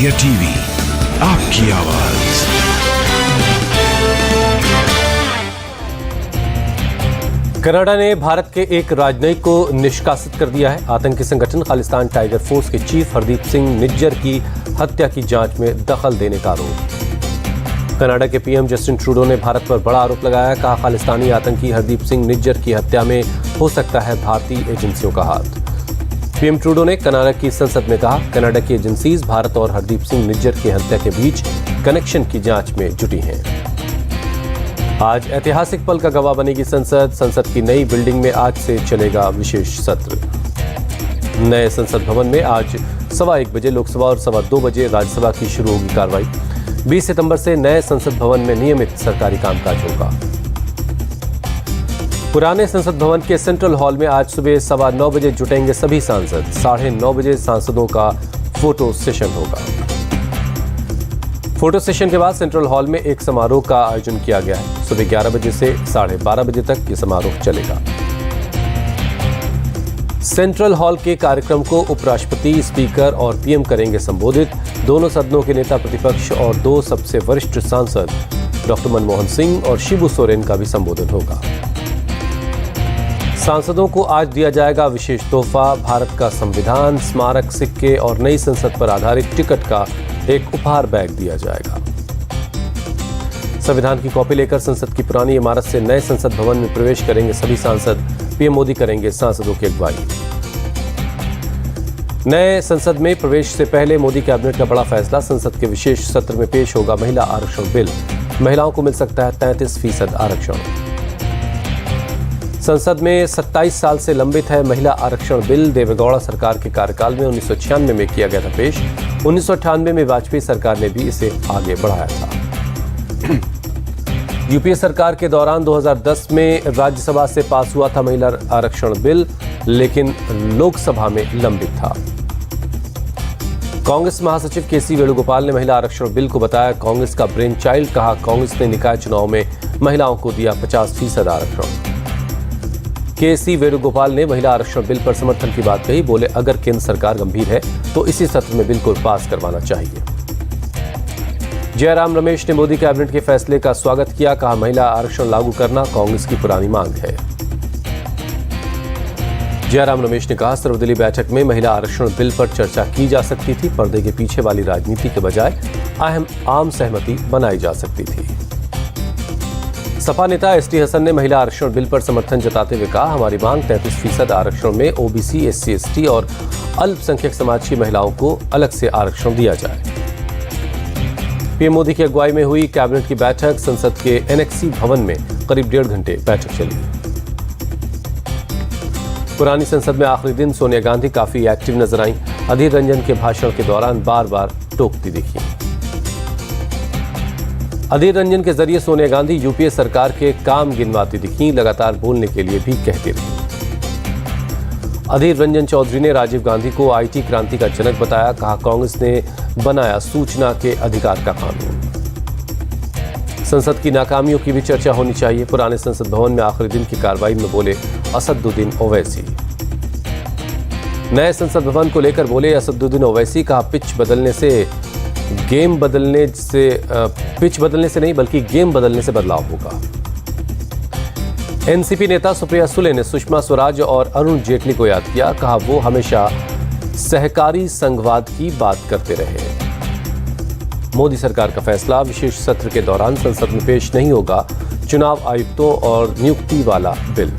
India TV, आपकी आवाज। Canada ने भारत के एक राजनयिक को निष्कासित कर दिया है। आतंकी संगठन खालिस्तान टाइगर फोर्स के चीफ हरदीप सिंह निज्जर की हत्या की जांच में दखल देने का आरोप। कनाडा के पीएम जस्टिन ट्रूडो ने भारत पर बड़ा आरोप लगाया। कहा, खालिस्तानी आतंकी हरदीप सिंह निज्जर की हत्या में हो सकता है भारतीय एजेंसियों का हाथ। पीएम ट्रूडो ने कनाडा की संसद में कहा, कनाडा की एजेंसीज भारत और हरदीप सिंह निज्जर की हत्या के बीच कनेक्शन की जांच में जुटी हैं। आज ऐतिहासिक पल का गवाह बनेगी संसद। संसद की नई बिल्डिंग में आज से चलेगा विशेष सत्र। नए संसद भवन में आज 1:15 बजे लोकसभा और 2:15 बजे राज्यसभा की शुरू होगी कार्रवाई। 20 सितंबर से नए संसद भवन में नियमित सरकारी कामकाज होगा। पुराने संसद भवन के सेंट्रल हॉल में आज सुबह 9:15 बजे जुटेंगे सभी सांसद। 9:30 बजे सांसदों का फोटो सेशन होगा। फोटो सेशन के बाद सेंट्रल हॉल में एक समारोह का आयोजन किया गया है। सुबह 11 बजे से 12:30 बजे तक ये समारोह चलेगा। सेंट्रल हॉल के कार्यक्रम को उपराष्ट्रपति, स्पीकर और पीएम करेंगे संबोधित। दोनों सदनों के नेता प्रतिपक्ष और 2 सबसे वरिष्ठ सांसद डॉक्टर मनमोहन सिंह और शिबू सोरेन का भी संबोधन होगा। सांसदों को आज दिया जाएगा विशेष तोहफा, भारत का संविधान, स्मारक सिक्के और नई संसद पर आधारित टिकट का एक उपहार बैग दिया जाएगा। संविधान की कॉपी लेकर संसद की पुरानी इमारत से नए संसद भवन में प्रवेश करेंगे सभी सांसद। पीएम मोदी करेंगे सांसदों की अगुवाई। नए संसद में प्रवेश से पहले मोदी कैबिनेट का बड़ा फैसला। संसद के विशेष सत्र में पेश होगा महिला आरक्षण बिल। महिलाओं को मिल सकता है 33% आरक्षण। संसद में 27 साल से लंबित है महिला आरक्षण बिल। देवेगौड़ा सरकार के कार्यकाल में 1996 में किया गया था पेश। 1998 में वाजपेयी सरकार ने भी इसे आगे बढ़ाया था। यूपीए सरकार के दौरान 2010 में राज्यसभा से पास हुआ था महिला आरक्षण बिल, लेकिन लोकसभा में लंबित था। कांग्रेस महासचिव केसी वेणुगोपाल ने महिला आरक्षण बिल को बताया कांग्रेस का ब्रेन चाइल्ड। कहा, कांग्रेस ने निकाय चुनाव में महिलाओं को दिया 50% आरक्षण। केसी वेणुगोपाल ने महिला आरक्षण बिल पर समर्थन की बात कही। बोले, अगर केंद्र सरकार गंभीर है तो इसी सत्र में बिल को पास करवाना चाहिए। जयराम रमेश ने मोदी कैबिनेट के फैसले का स्वागत किया। कहा, महिला आरक्षण लागू करना कांग्रेस की पुरानी मांग है। जयराम रमेश ने कहा, सर्वदलीय बैठक में महिला आरक्षण बिल पर चर्चा की जा सकती थी। पर्दे के पीछे वाली राजनीति के बजाय आम सहमति बनाई जा सकती थी। सपा नेता एसटी हसन ने महिला आरक्षण बिल पर समर्थन जताते हुए कहा, हमारी मांग 33% आरक्षण में ओबीसी, एससी, एसटी और अल्पसंख्यक समाज की महिलाओं को अलग से आरक्षण दिया जाए। पीएम मोदी की अगुवाई में हुई कैबिनेट की बैठक। संसद के एनेक्सी भवन में करीब 1.5 घंटे बैठक चली। पुरानी संसद में आखिरी दिन सोनिया गांधी काफी एक्टिव नजर आईं। अधीर रंजन के भाषण के दौरान बार बार टोकती दिखी। अधीर रंजन के जरिए सोनिया गांधी यूपीए सरकार के काम गिनवाती दिखी। लगातार बोलने के लिए भी कहती रही। अधीर रंजन चौधरी ने राजीव गांधी को आईटी क्रांति का जनक बताया। कहा, कांग्रेस ने बनाया सूचना के अधिकार का कानून। संसद की नाकामियों की भी चर्चा होनी चाहिए। पुराने संसद भवन में आखिरी दिन की कार्रवाई में बोले असदुद्दीन ओवैसी। नए संसद भवन को लेकर बोले असदुद्दीन ओवैसी। कहा, पिच बदलने से नहीं बल्कि गेम बदलने से बदलाव होगा। एनसीपी नेता सुप्रिया सुले ने सुषमा स्वराज और अरुण जेटली को याद किया। कहा, वो हमेशा सहकारी संघवाद की बात करते रहे। मोदी सरकार का फैसला, विशेष सत्र के दौरान संसद में पेश नहीं होगा चुनाव आयुक्तों और नियुक्ति वाला bill.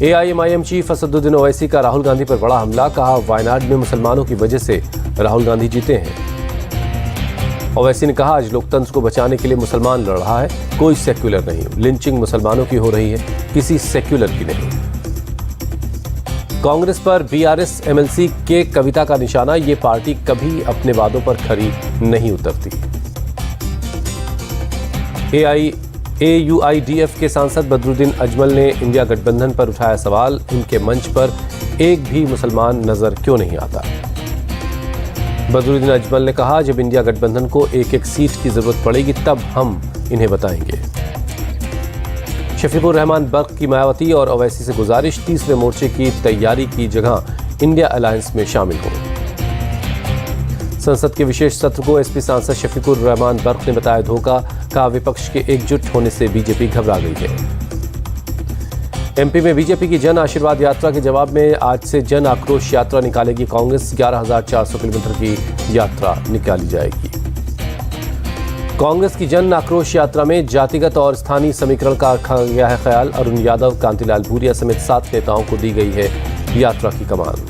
AIMIM chief Asaduddin Owaisi का राहुल गांधी पर बड़ा हमला। कहा, वायनाड में मुसलमानों की वजह से राहुल गांधी जीते हैं। ओवैसी ने कहा, आज लोकतंत्र को बचाने के लिए मुसलमान लड़ रहा है, कोई सेक्युलर नहीं। लिंचिंग मुसलमानों की हो रही है, किसी सेक्युलर की नहीं। कांग्रेस पर बीआरएस एमएलसी के कविता का निशाना। ये पार्टी कभी अपने वादों पर खरी नहीं उतरती। एयूआईडीएफ के सांसद बदरुद्दीन अजमल ने इंडिया गठबंधन पर उठाया सवाल। इनके मंच पर एक भी मुसलमान नजर क्यों नहीं आता। बदरुद्दीन अजमल ने कहा, जब इंडिया गठबंधन को एक सीट की जरूरत पड़ेगी तब हम इन्हें बताएंगे। शफीकुर रहमान बर्क की मायावती और ओवैसी से गुजारिश, तीसरे मोर्चे की तैयारी की जगह इंडिया अलायंस में शामिल हो। संसद के विशेष सत्र को एसपी सांसद शफीकुर रहमान बर्क ने बताया धोखा, कहा विपक्ष के एकजुट होने से बीजेपी घबरा गई है। एमपी में बीजेपी की जन आशीर्वाद यात्रा के जवाब में आज से जन आक्रोश यात्रा निकालेगी कांग्रेस। 11,400 किलोमीटर की यात्रा निकाली जाएगी। कांग्रेस की जन आक्रोश यात्रा में जातिगत और स्थानीय समीकरण का रखा गया है ख्याल। अरुण यादव, कांतिलाल भूरिया समेत 7 नेताओं को दी गई है यात्रा की कमान।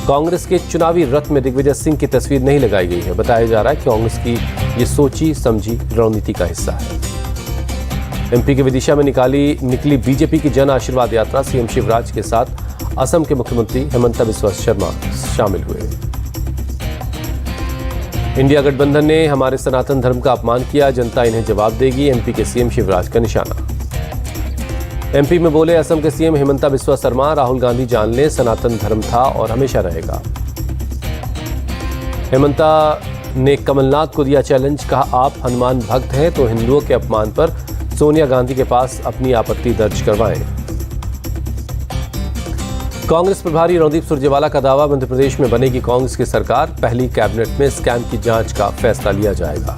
कांग्रेस के चुनावी रथ में दिग्विजय सिंह की तस्वीर नहीं लगाई गई है। बताया जा रहा है कि कांग्रेस की ये सोची समझी रणनीति का हिस्सा है। एमपी के विदिशा में निकली बीजेपी की जन आशीर्वाद यात्रा। सीएम शिवराज के साथ असम के मुख्यमंत्री हेमंत बिस्वा शर्मा शामिल हुए। इंडिया गठबंधन ने हमारे सनातन धर्म का अपमान किया, जनता इन्हें जवाब देगी। एमपी के सीएम शिवराज का निशाना। एमपी में बोले असम के सीएम हेमंत बिस्वा शर्मा, राहुल गांधी जान ले सनातन धर्म था और हमेशा रहेगा। हेमंत ने कमलनाथ को दिया चैलेंज, कहा आप हनुमान भक्त हैं तो हिंदुओं के अपमान पर सोनिया गांधी के पास अपनी आपत्ति दर्ज करवाएं। कांग्रेस प्रभारी रणदीप सुरजेवाला का दावा, मध्य प्रदेश में बनेगी कांग्रेस की सरकार। पहली कैबिनेट में स्कैम की जांच का फैसला लिया जाएगा।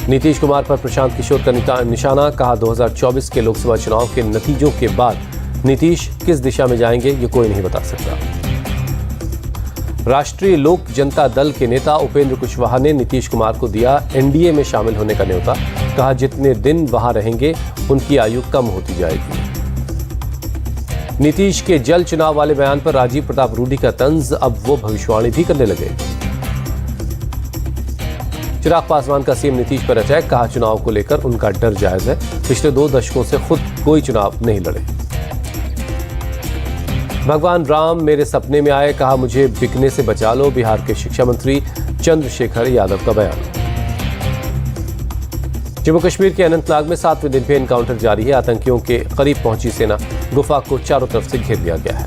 नीतीश कुमार पर प्रशांत किशोर का निशाना, कहा 2024 के लोकसभा चुनाव के नतीजों के बाद नीतीश किस दिशा में जाएंगे ये कोई नहीं बता सकता। राष्ट्रीय लोक जनता दल के नेता उपेंद्र कुशवाहा ने नीतीश कुमार को दिया एनडीए में शामिल होने का न्योता। कहा जितने दिन वहां रहेंगे उनकी आयु कम होती जाएगी। नीतीश के जल चुनाव वाले बयान पर राजीव प्रताप रूडी का तंज, अब वो भविष्यवाणी भी करने लगे। चिराग पासवान का सीएम नीतीश पर अटैक, कहा चुनाव को लेकर उनका डर जायज है। पिछले 2 दशकों से खुद कोई चुनाव नहीं लड़े। भगवान राम मेरे सपने में आए, कहा मुझे बिकने से बचा लो। बिहार के शिक्षा मंत्री चंद्रशेखर यादव का बयान। जम्मू कश्मीर के अनंतनाग में 7वें दिन पे एनकाउंटर जारी है। आतंकियों के करीब पहुंची सेना, गुफा को चारों तरफ से घेर लिया गया है।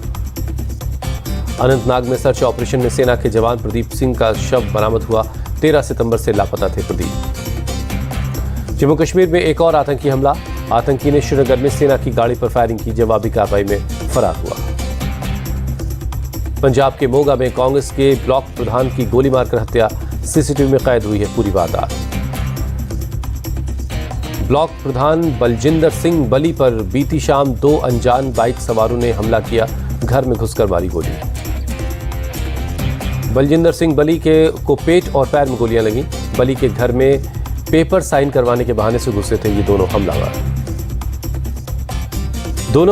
अनंतनाग में सर्च ऑपरेशन में सेना के जवान प्रदीप सिंह का शव बरामद हुआ। 13 सितंबर से लापता थे प्रदीप। जम्मू कश्मीर में एक और आतंकी हमला, आतंकी ने श्रीनगर में सेना की गाड़ी पर फायरिंग की, जवाबी कार्रवाई में फरार हुआ। पंजाब के मोगा में कांग्रेस के ब्लॉक प्रधान की गोली मारकर हत्या, सीसीटीवी में कैद हुई है पूरी वारदात। ब्लॉक प्रधान बलजिंदर सिंह बली पर बीती शाम 2 अनजान बाइक सवारों ने हमला किया, घर में घुसकर मारी गोली। बलजिंदर सिंह बली को पेट और पैर में गोलियां लगीं। बली के घर में पेपर साइन करवाने के बहाने से घुसे थे ये दोनों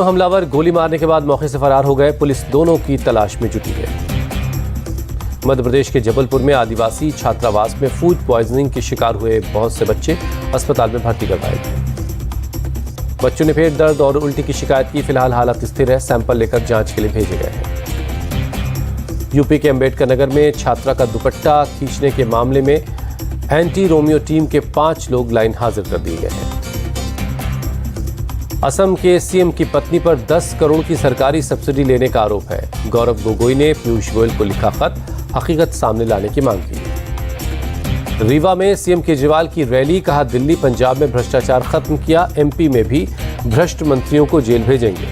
हमलावर गोली मारने के बाद मौके से फरार हो गए। पुलिस दोनों की तलाश में जुटी है। मध्य प्रदेश के जबलपुर में आदिवासी छात्रावास में फूड पॉइजनिंग के शिकार हुए बहुत से बच्चे अस्पताल में भर्ती करवाए गए। बच्चों ने पेट दर्द और उल्टी की शिकायत की। फिलहाल हालत स्थिर है, सैंपल लेकर जांच के लिए भेजे गए हैं। यूपी के अंबेडकर नगर में छात्रा का दुपट्टा खींचने के मामले में एंटी रोमियो टीम के 5 लोग लाइन हाजिर कर दिए गए हैं। असम के सीएम की पत्नी पर 10 करोड़ की सरकारी सब्सिडी लेने का आरोप है। गौरव गोगोई ने पीयूष गोयल को लिखा खत, हकीकत सामने लाने की मांग की। रीवा में सीएम केजरीवाल की रैली, कहा दिल्ली पंजाब में भ्रष्टाचार खत्म किया, एमपी में भी भ्रष्ट मंत्रियों को जेल भेजेंगे।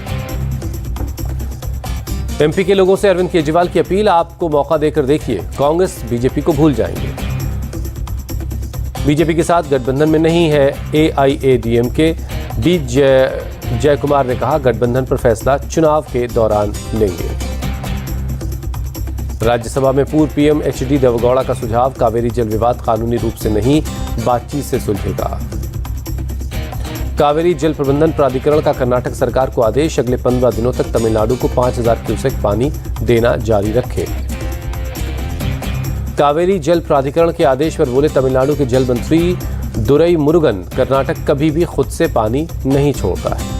एमपी के लोगों से अरविंद केजरीवाल की अपील, आपको मौका देकर देखिए, कांग्रेस बीजेपी को भूल जाएंगे। बीजेपी के साथ गठबंधन में नहीं है एआईएडीएमके। डी जयकुमार ने कहा गठबंधन पर फैसला चुनाव के दौरान लेंगे। राज्यसभा में पूर्व पीएम एचडी देवेगौड़ा का सुझाव, कावेरी जल विवाद कानूनी रूप से नहीं बातचीत से सुलझेगा। कावेरी जल प्रबंधन प्राधिकरण का कर्नाटक सरकार को आदेश, अगले 15 दिनों तक तमिलनाडु को 5000 क्यूसेक पानी देना जारी रखे। कावेरी जल प्राधिकरण के आदेश पर बोले तमिलनाडु के जल मंत्री दुरई मुरुगन, कर्नाटक कभी भी खुद से पानी नहीं छोड़ता है।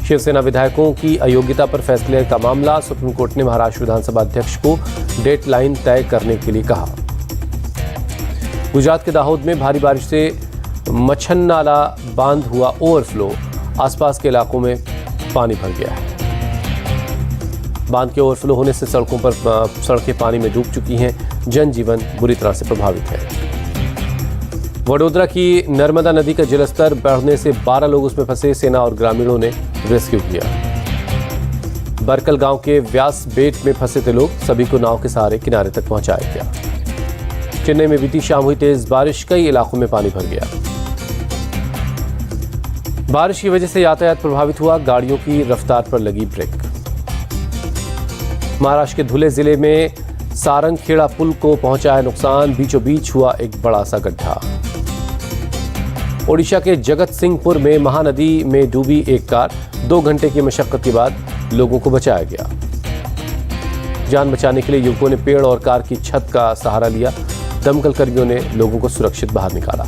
शिवसेना विधायकों की अयोग्यता पर फैसले का मामला, सुप्रीम कोर्ट ने महाराष्ट्र विधानसभा अध्यक्ष को डेडलाइन तय करने के लिए कहा। गुजरात के दाहोद में भारी बारिश से मच्छन्नाला बांध हुआ ओवरफ्लो, आसपास के इलाकों में पानी भर गया है। बांध के ओवरफ्लो होने से सड़कें पानी में डूब चुकी हैं, जनजीवन बुरी तरह से प्रभावित है। वडोदरा की नर्मदा नदी का जलस्तर बढ़ने से 12 लोग उसमें फंसे, सेना और ग्रामीणों ने रेस्क्यू किया। बरकल गांव के व्यास बेट में फंसे थे लोग, सभी को नाव के सहारे किनारे तक पहुंचाया गया। चेन्नई में बीती शाम हुई तेज बारिश, कई इलाकों में पानी भर गया। बारिश की वजह से यातायात प्रभावित हुआ, गाड़ियों की रफ्तार पर लगी ब्रेक। महाराष्ट्र के धुले जिले में सारंगखेड़ा पुल को पहुंचा है नुकसान, बीचों बीच हुआ एक बड़ा सा गड्ढा। ओडिशा के जगत सिंहपुर में महानदी में डूबी एक कार, 2 घंटे की मशक्कत के बाद लोगों को बचाया गया। जान बचाने के लिए युवकों ने पेड़ और कार की छत का सहारा लिया। दमकल कर्मियों ने लोगों को सुरक्षित बाहर निकाला।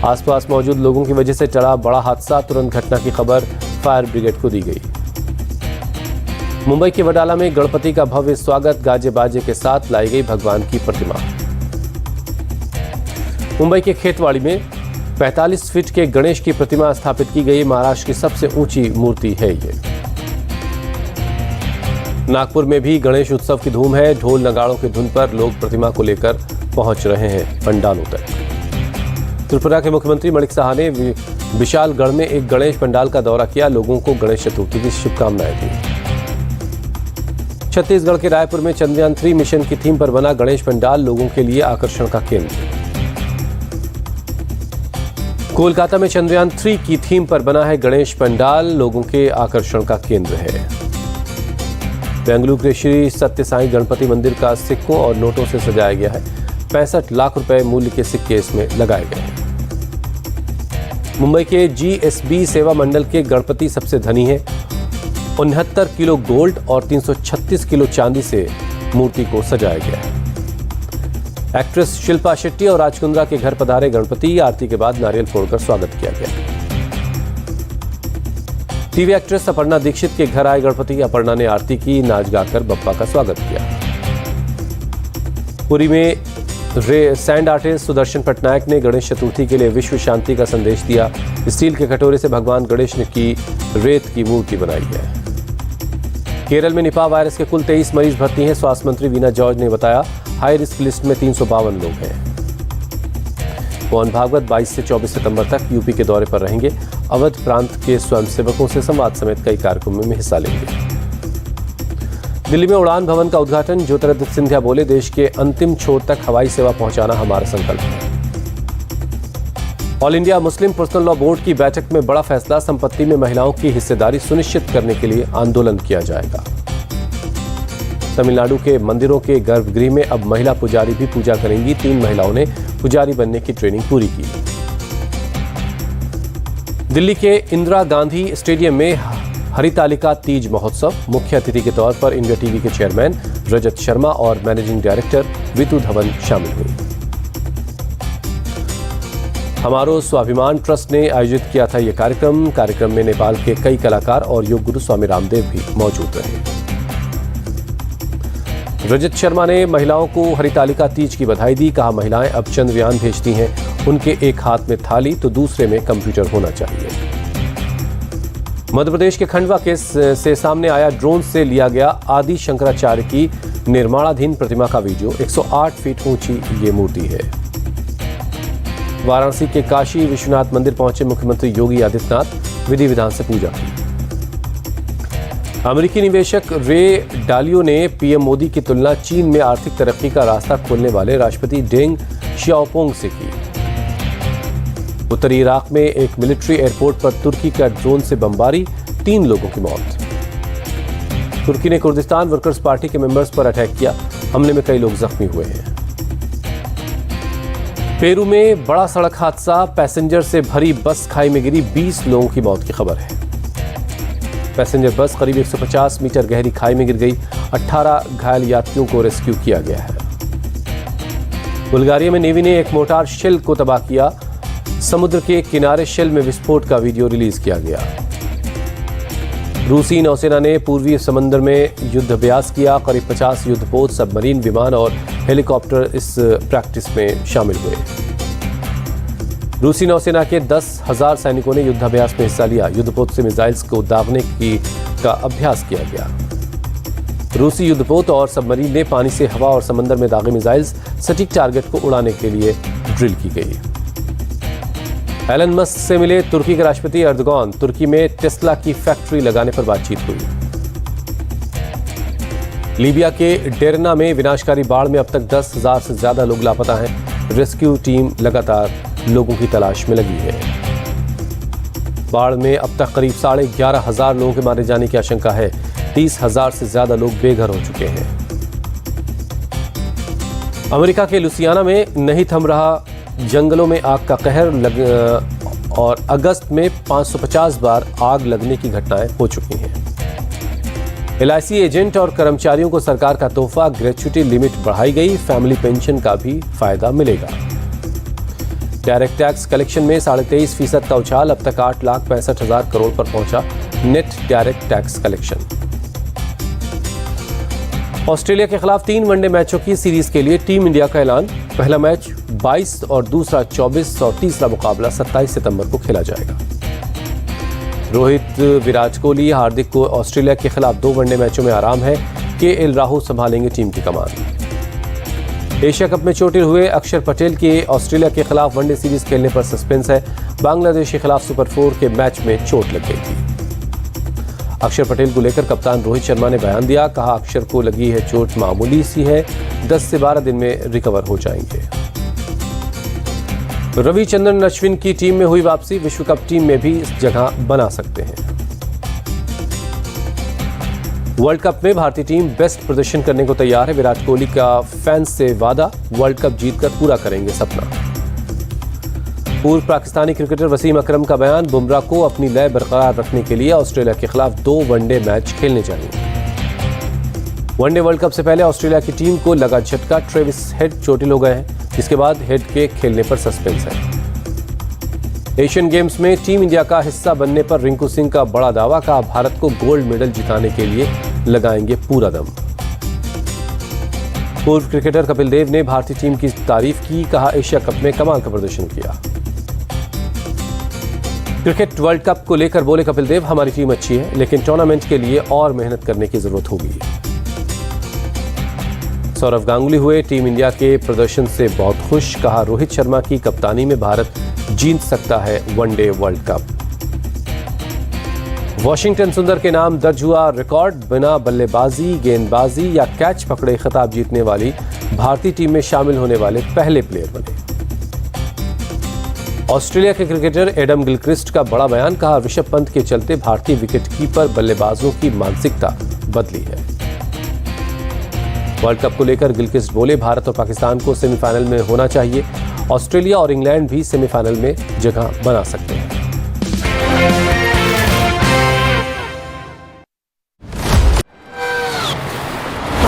आसपास मौजूद लोगों की वजह से टला बड़ा हादसा, तुरंत घटना की खबर फायर ब्रिगेड को दी गई। मुंबई के वडाला में गणपति का भव्य स्वागत, गाजे बाजे के साथ लाई गई भगवान की प्रतिमा। मुंबई के खेतवाड़ी में 45 फीट के गणेश की प्रतिमा स्थापित की गई। महाराष्ट्र की सबसे ऊंची मूर्ति है ये। नागपुर में भी गणेश उत्सव की धूम है। ढोल नगाड़ों की धुन पर लोग प्रतिमा को लेकर पहुंच रहे हैं पंडालों तक। त्रिपुरा के मुख्यमंत्री माणिक साहा ने विशालगढ़ में एक गणेश पंडाल का दौरा किया, लोगों को गणेश चतुर्थी की शुभकामनाएं दी। छत्तीसगढ़ के रायपुर में चंद्रयान 3 मिशन की थीम पर बना गणेश पंडाल लोगों के लिए आकर्षण का केंद्र। कोलकाता में चंद्रयान 3 की थीम पर बना है गणेश पंडाल, लोगों के आकर्षण का केंद्र है। बेंगलुरु के श्री सत्य साईं गणपति मंदिर का सिक्कों और नोटों से सजाया गया है। 65 लाख रुपए मूल्य के सिक्के इसमें लगाए गए हैं। मुंबई के GSB सेवा मंडल के गणपति सबसे धनी है। 69 किलो गोल्ड और 336 किलो चांदी से मूर्ति को सजाया गया है। एक्ट्रेस शिल्पा शेट्टी और राज कुंद्रा के घर पधारे गणपति, आरती के बाद नारियल फोड़कर स्वागत किया गया। टीवी एक्ट्रेस अपर्णा दीक्षित के घर आए गणपति, अपर्णा ने आरती की, नाच गाकर बप्पा का स्वागत किया। पुरी में सैंड आर्टिस्ट सुदर्शन पटनायक ने गणेश चतुर्थी के लिए विश्व शांति का संदेश दिया। स्टील के कटोरे से भगवान गणेश ने की रेत की मूर्ति बनाई है। केरल में निपा वायरस के कुल 23 मरीज भर्ती हैं। स्वास्थ्य मंत्री वीना जॉर्ज ने बताया, हाई रिस्क लिस्ट में 352 लोग हैं। मोहन भागवत 22 से 24 सितंबर तक यूपी के दौरे पर रहेंगे। अवध प्रांत के स्वयंसेवकों से संवाद समेत कई कार्यक्रमों में हिस्सा लेंगे। दिल्ली में उड़ान भवन का उद्घाटन, ज्योतिरादित्य सिंधिया बोले, देश के अंतिम छोर तक हवाई सेवा पहुंचाना हमारा संकल्प है। All India Muslim personal law board की बैठक में बड़ा फैसला, संपत्ति में महिलाओं की हिस्सेदारी सुनिश्चित करने के लिए आंदोलन किया जाएगा। तमिलनाडु के मंदिरों के गर्भगृह में अब महिला पुजारी भी पूजा करेंगी। 3 महिलाओं ने पुजारी बनने की ट्रेनिंग पूरी की। दिल्ली के इंदिरा गांधी स्टेडियम में हरितालिका तीज महोत्सव, मुख्य अतिथि के तौर पर इंडिया टीवी के चेयरमैन रजत शर्मा और मैनेजिंग डायरेक्टर वितु धवन शामिल हुई। हमारो स्वाभिमान ट्रस्ट ने आयोजित किया था यह कार्यक्रम में नेपाल के कई कलाकार और योग गुरु स्वामी रामदेव भी मौजूद रहे। रजत शर्मा ने महिलाओं को हरितालिका तीज की बधाई दी, कहा, महिलाएं अब चंद्रयान भेजती हैं, उनके एक हाथ में थाली तो दूसरे में कंप्यूटर होना चाहिए। मध्य प्रदेश के खंडवा केस से सामने आया ड्रोन से लिया गया आदि शंकराचार्य की निर्माणाधीन प्रतिमा का वीडियो। 108 फीट ऊंची ये मूर्ति है। वाराणसी के काशी विश्वनाथ मंदिर पहुंचे मुख्यमंत्री योगी आदित्यनाथ, विधि विधान से पूजा की। अमेरिकी निवेशक रे डालियो ने पीएम मोदी की तुलना चीन में आर्थिक तरक्की का रास्ता खोलने वाले राष्ट्रपति डेंग शियाओपोंग से की। उत्तरी इराक में एक मिलिट्री एयरपोर्ट पर तुर्की का ड्रोन से बमबारी, 3 लोगों की मौत। तुर्की ने कुर्दिस्तान वर्कर्स पार्टी के मेंबर्स पर अटैक किया, हमले में कई लोग जख्मी हुए हैं। पेरू में बड़ा सड़क हादसा, पैसेंजर से भरी बस खाई में गिरी, 20 लोगों की मौत की खबर है। पैसेंजर बस करीब 150 मीटर गहरी खाई में गिर गई, 18 घायल यात्रियों को रेस्क्यू किया गया है। बुल्गारिया में नेवी ने एक मोटार शेल को तबाह किया, समुद्र के किनारे शेल में विस्फोट का वीडियो रिलीज किया गया। रूसी नौसेना ने पूर्वी समंदर में युद्ध अभ्यास किया, करीब 50 युद्धपोत, सबमरीन, विमान और हेलीकॉप्टर इस प्रैक्टिस में शामिल हुए। रूसी नौसेना के 10,000 सैनिकों ने युद्धाभ्यास में हिस्सा लिया। युद्धपोत से मिसाइल्स को दागने का अभ्यास किया गया। रूसी युद्धपोत और सबमरीन ने पानी से हवा और समंदर में दागे मिसाइल्स सटीक टारगेट को उड़ाने के लिए ड्रिल की गई। एलन मस्क से मिले तुर्की के राष्ट्रपति एर्दोगान, तुर्की में टेस्ला की फैक्ट्री लगाने पर बातचीत हुई। लीबिया के डेरना में विनाशकारी बाढ़ में अब तक 10,000 से ज्यादा लोग लापता हैं। रेस्क्यू टीम लगातार लोगों की तलाश में लगी है। बाढ़ में अब तक करीब 11,500 लोगों के मारे जाने की आशंका है। 30,000 से ज्यादा लोग बेघर हो चुके हैं। अमेरिका के लुसियाना में नहीं थम रहा जंगलों में आग का कहर और अगस्त में 550 बार आग लगने की घटनाएं हो चुकी हैं। LIC एजेंट और कर्मचारियों को सरकार का तोहफा, ग्रेच्युटी लिमिट बढ़ाई गई, फैमिली पेंशन का भी फायदा मिलेगा। डायरेक्ट टैक्स कलेक्शन में 23.5% का उछाल, अब तक 8,65,000 करोड़ पर पहुंचा net direct tax collection. Australia के खिलाफ 3 वनडे मैचों की सीरीज के लिए टीम इंडिया का ऐलान। पहला मैच 22 और दूसरा 24 और तीसरा मुकाबला 27 सितंबर को खेला जाएगा। रोहित, विराट कोहली, हार्दिक को ऑस्ट्रेलिया के खिलाफ 2 वनडे मैचों में आराम है। KL राहुल संभालेंगे टीम की कमान। एशिया कप में चोटिल हुए अक्षर पटेल के ऑस्ट्रेलिया के खिलाफ वनडे सीरीज खेलने पर सस्पेंस है। बांग्लादेश के खिलाफ सुपर 4 के मैच में चोट लग गई थी। अक्षर पटेल को लेकर कप्तान रोहित शर्मा ने बयान दिया, कहा अक्षर को लगी है चोट मामूली सी है, 10 से 12 दिन में रिकवर हो जाएंगे। रविचंद्रन अश्विन की टीम में हुई वापसी, विश्व कप टीम में भी जगह बना सकते हैं। वर्ल्ड कप में भारतीय टीम बेस्ट प्रदर्शन करने को तैयार है। विराट कोहली का फैंस से वादा, वर्ल्ड कप जीतकर पूरा करेंगे सपना। पूर्व पाकिस्तानी क्रिकेटर वसीम अकरम का बयान, बुमराह को अपनी लय बरकरार रखने के लिए ऑस्ट्रेलिया के खिलाफ 2 वनडे मैच खेलने चाहिए। वनडे वर्ल्ड कप से पहले ऑस्ट्रेलिया की टीम को लगा झटका, ट्रेविस हेड चोटिल हो गए हैं, जिसके बाद हेड के खेलने पर सस्पेंस है। एशियन गेम्स में टीम इंडिया का हिस्सा बनने पर रिंकू सिंह का बड़ा दावा, कहा भारत को गोल्ड मेडल जिताने के लिए लगाएंगे पूरा दम। पूर्व क्रिकेटर कपिल देव ने भारतीय टीम की तारीफ की, कहा एशिया कप में कमाल का प्रदर्शन किया। क्रिकेट वर्ल्ड कप को लेकर बोले कपिल देव, हमारी टीम अच्छी है लेकिन टूर्नामेंट के लिए और मेहनत करने की जरूरत होगी। सौरव गांगुली हुए टीम इंडिया के प्रदर्शन से बहुत खुश, कहा रोहित शर्मा की कप्तानी में भारत जीत सकता है वनडे वर्ल्ड कप। वॉशिंगटन सुंदर के नाम दर्ज हुआ रिकॉर्ड, बिना बल्लेबाजी, गेंदबाजी या कैच पकड़े खिताब जीतने वाली भारतीय टीम में शामिल होने वाले पहले प्लेयर बने। ऑस्ट्रेलिया के क्रिकेटर एडम गिलक्रिस्ट का बड़ा बयान, कहा ऋषभ पंत के चलते भारतीय विकेटकीपर बल्लेबाजों की मानसिकता बदली है। वर्ल्ड कप को लेकर गिलक्रिस्ट बोले, भारत और पाकिस्तान को सेमीफाइनल में होना चाहिए, ऑस्ट्रेलिया और इंग्लैंड भी सेमीफाइनल में जगह बना सकते हैं।